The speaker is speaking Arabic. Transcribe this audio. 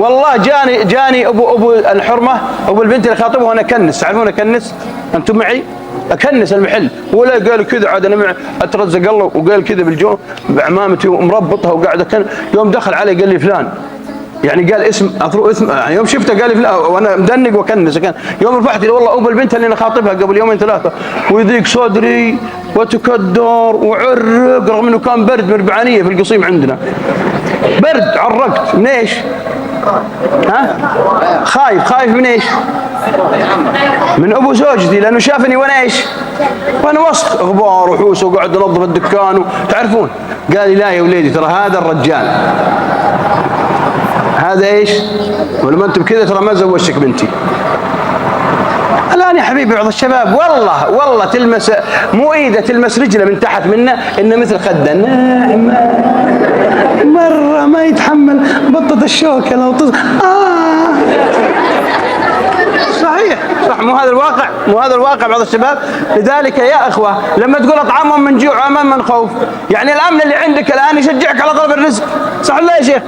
والله جاني ابو الحرمه، ابو البنت اللي خاطبها وانا اكنس، تعرفون اكنس؟ انتم معي؟ اكنس المحل، ولا قال كذا عاد انا اترزق الله، وقال كذا بالجو بعمامتي ومربطها وقاعد يوم دخل علي قال لي فلان، يعني قال اسم يعني يوم شفته قال لي فلان وانا مدنق وكنس. يوم رفعت لي والله ابو البنت اللي انا خاطبها قبل يومين ثلاثه، ويضيق صدري وتكدر وعرق، رغم انه كان برد مربعانيه في القصيم عندنا، برد عرقت من ايش؟ ها؟ خايف من ايش؟ من ابو زوجتي، لانه شافني وانا ايش؟ وانا وسط غبار وحوسه وقعد انظف الدكان تعرفون. قال لي لا يا وليدي ترى هذا الرجال هذا ايش؟ ولما انت بكذا ترى ما زوجتك بنتي. الان يا حبيبي بعض الشباب والله تلمس مو ايده تلمس رجله من تحت منه انه مثل خده ناعمه مره ما يتحمل بطه الشوكه لو صحيح صح، مو هذا الواقع بعض الشباب. لذلك يا اخوه لما تقول اطعمهم من جوع وامن من خوف، يعني الامن اللي عندك الان يشجعك على طلب الرزق، صح ولا يا شيخ؟